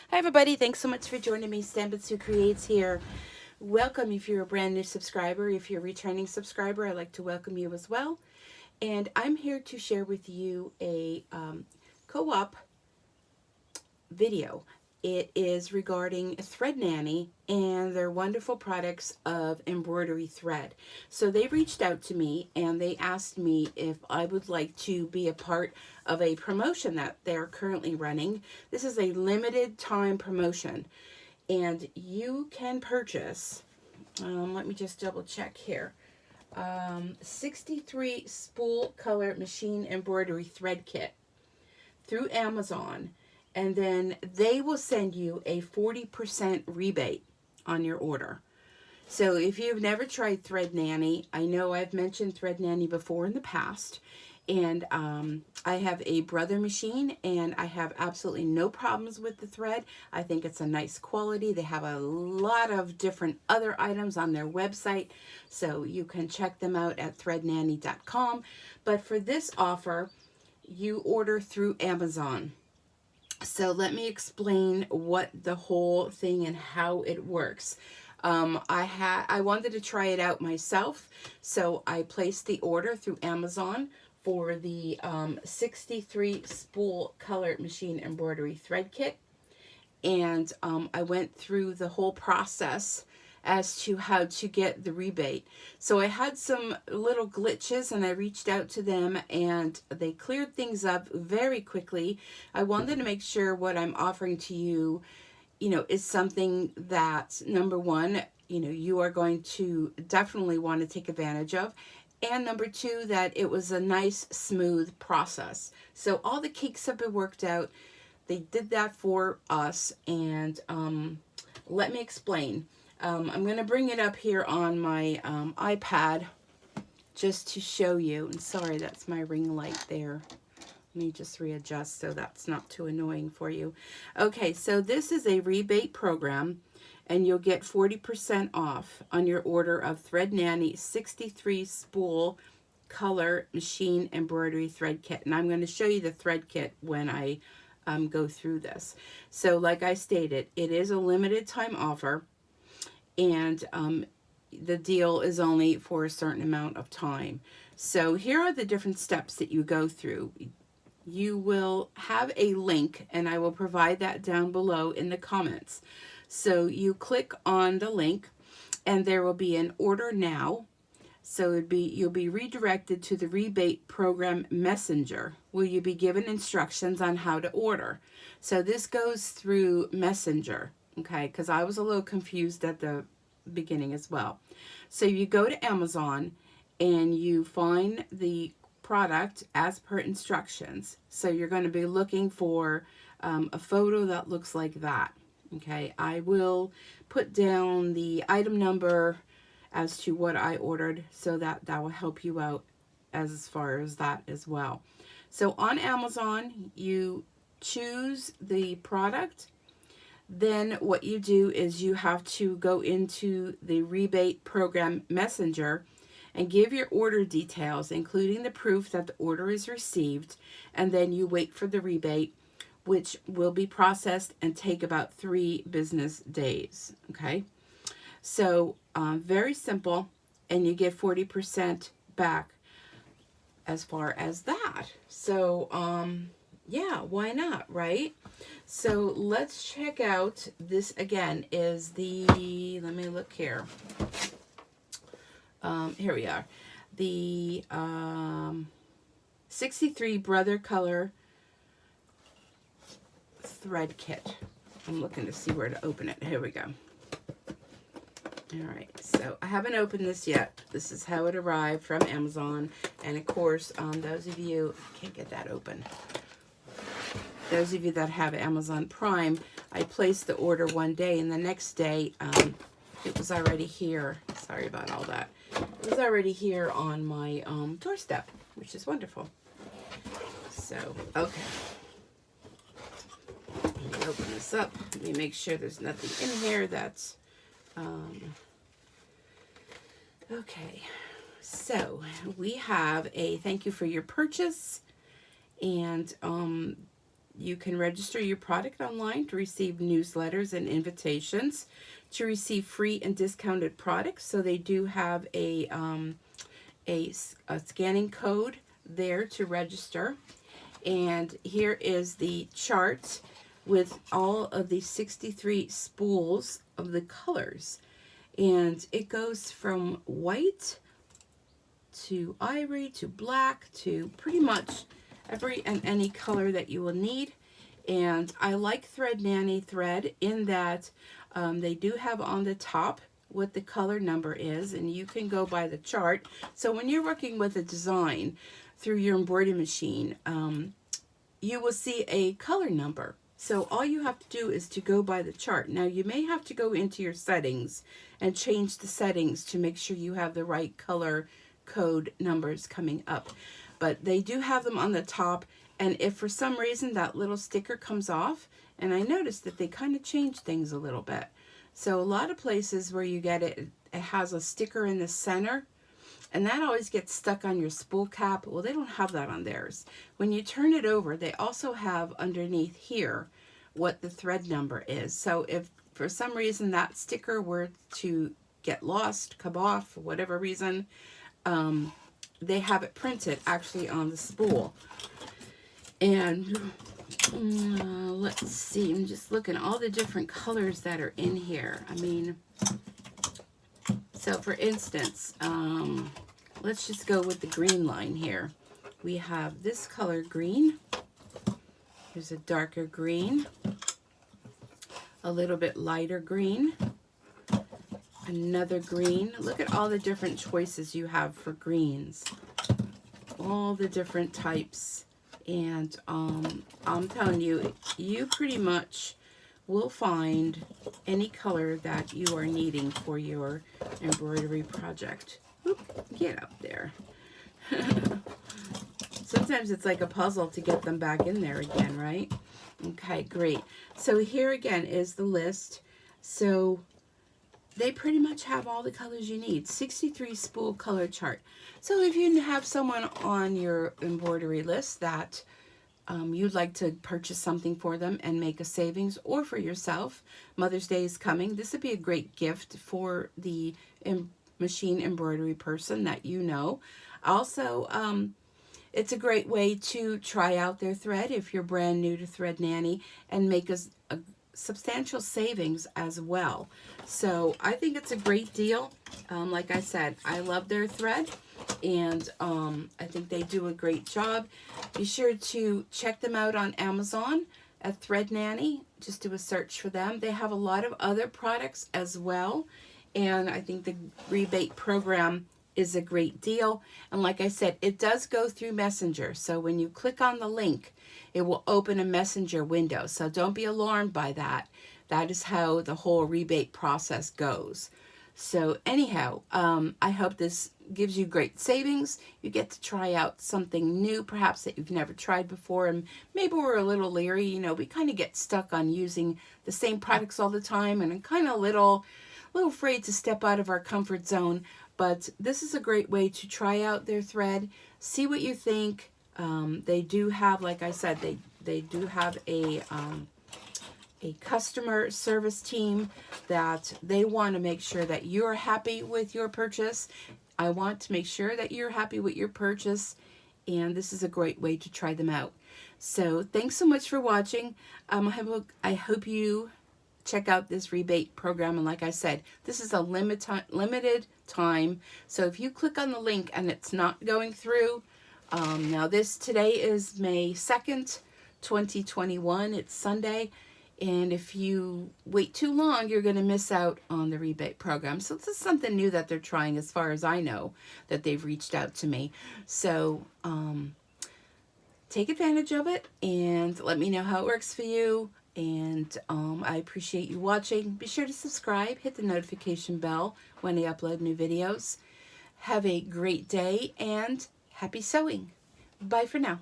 Hi everybody, thanks so much for joining me. Stanbits Creates here. Welcome if you're a brand new subscriber. If you're a returning subscriber, I'd like to welcome you as well. And I'm here to share with you a co-op video. It is regarding ThreadNanny and their wonderful products of embroidery thread. So they reached out to me and they asked me if I would like to be a part of a promotion that they're currently running. This is a limited time promotion and you can purchase, let me just double check here, 63 spool color machine embroidery thread kit through Amazon, and then they will send you a 40% rebate on your order. So if you've never tried ThreadNanny, I know I've mentioned ThreadNanny before in the past, and I have a brother machine and I have absolutely no problems with the thread. I think it's a nice quality. They have a lot of different other items on their website, so you can check them out at threadnanny.com. But for this offer, you order through Amazon. So let me explain what the whole thing and how it works. I wanted to try it out myself, so I placed the order through Amazon for the 63 spool color machine embroidery thread kit, and I went through the whole process as to how to get the rebate. So I had some little glitches and I reached out to them and they cleared things up very quickly. I wanted to make sure what I'm offering to you, is something that, number one, you are going to definitely want to take advantage of. And number two, that it was a nice, smooth process. So all the kinks have been worked out. They did that for us. And let me explain. I'm going to bring it up here on my iPad just to show you. And sorry, that's my ring light there. Let me just readjust so that's not too annoying for you. Okay, so this is a rebate program, and you'll get 40% off on your order of ThreadNanny 63 spool color machine embroidery thread kit. And I'm going to show you the thread kit when I go through this. So like I stated, it is a limited time offer, and the deal is only for a certain amount of time. So here are the different steps that you go through. You will have a link, and I will provide that down below in the comments. So you click on the link, and there will be an order now. So you'll be redirected to the Rebate Program Messenger, where you'll be given instructions on how to order. So this goes through Messenger, okay? Because I was a little confused at the beginning as well. So you go to Amazon, and you find the product as per instructions. So you're going to be looking for a photo that looks like that. Okay, I will put down the item number as to what I ordered, so that will help you out as far as that as well. So on Amazon, you choose the product. Then what you do is you have to go into the Rebate Program Messenger and give your order details, including the proof that the order is received, and then you wait for the rebate, which will be processed and take about 3 business days, okay? So very simple, and you get 40% back as far as that. So yeah, why not, right? So let's check out this again. Is the, let me look here. Here we are. The 63 Brother Color Thread Kit. I'm looking to see where to open it. Here we go. All right, so I haven't opened this yet. This is how it arrived from Amazon. And of course, those of you, can't get that open. Those of you that have Amazon Prime, I placed the order one day, and the next day it was already here. Sorry about all that. It was already here on my doorstep, which is wonderful. So, okay. Let me open this up. Let me make sure there's nothing in here that's... okay. So, we have a thank you for your purchase. And You can register your product online to receive newsletters and invitations to receive free and discounted products. So they do have a scanning code there to register. And here is the chart with all of the 63 spools of the colors. And it goes from white to ivory to black to pretty much every and any color that you will need. And I like ThreadNanny thread in that they do have on the top what the color number is, and you can go by the chart. So when you're working with a design through your embroidery machine, you will see a color number. So all you have to do is to go by the chart. Now you may have to go into your settings and change the settings to make sure you have the right color code numbers coming up. But they do have them on the top, and if for some reason that little sticker comes off, and I noticed that they kind of changed things a little bit. So a lot of places where you get it, it has a sticker in the center, and that always gets stuck on your spool cap. Well, they don't have that on theirs. When you turn it over, they also have underneath here what the thread number is. So if for some reason that sticker were to get lost, come off, for whatever reason, they have it printed actually on the spool. And let's see, I'm just looking at all the different colors that are in here. I mean, so for instance, let's just go with the green line here. We have this color green. Here's a darker green, a little bit lighter green, another green. Look at all the different choices you have for greens, all the different types. And I'm telling you, you pretty much will find any color that you are needing for your embroidery project. Oop, get up there. Sometimes it's like a puzzle to get them back in there again, right? Okay, great. So here again is the list. So they pretty much have all the colors you need. 63 spool color chart. So if you have someone on your embroidery list that you'd like to purchase something for them and make a savings, or for yourself, Mother's Day is coming. This would be a great gift for the machine embroidery person that you know. Also, it's a great way to try out their thread if you're brand new to ThreadNanny and make a substantial savings as well. So I think it's a great deal. Like I said, I love their thread, and I think they do a great job. Be sure to check them out on Amazon at ThreadNanny. Just do a search for them. They have a lot of other products as well, and I think the rebate program is a great deal. And like I said, it does go through Messenger. So when you click on the link, it will open a Messenger window. So don't be alarmed by that. That is how the whole rebate process goes. So anyhow, I hope this gives you great savings. You get to try out something new, perhaps that you've never tried before. And maybe we're a little leery. You know, we kind of get stuck on using the same products all the time, and I'm kind of a little afraid to step out of our comfort zone. But this is a great way to try out their thread, see what you think. They do have, like I said, they do have a customer service team that they want to make sure that you're happy with your purchase. I want to make sure that you're happy with your purchase, and this is a great way to try them out. So thanks so much for watching. I hope you check out this rebate program. And like I said, this is a limited time. So if you click on the link and it's not going through, now today is May 2nd, 2021. It's Sunday. And if you wait too long, you're going to miss out on the rebate program. So this is something new that they're trying, as far as I know, that they've reached out to me. So take advantage of it and let me know how it works for you. And I appreciate you watching. Be sure to subscribe, hit the notification bell when I upload new videos. Have a great day and happy sewing. Bye for now.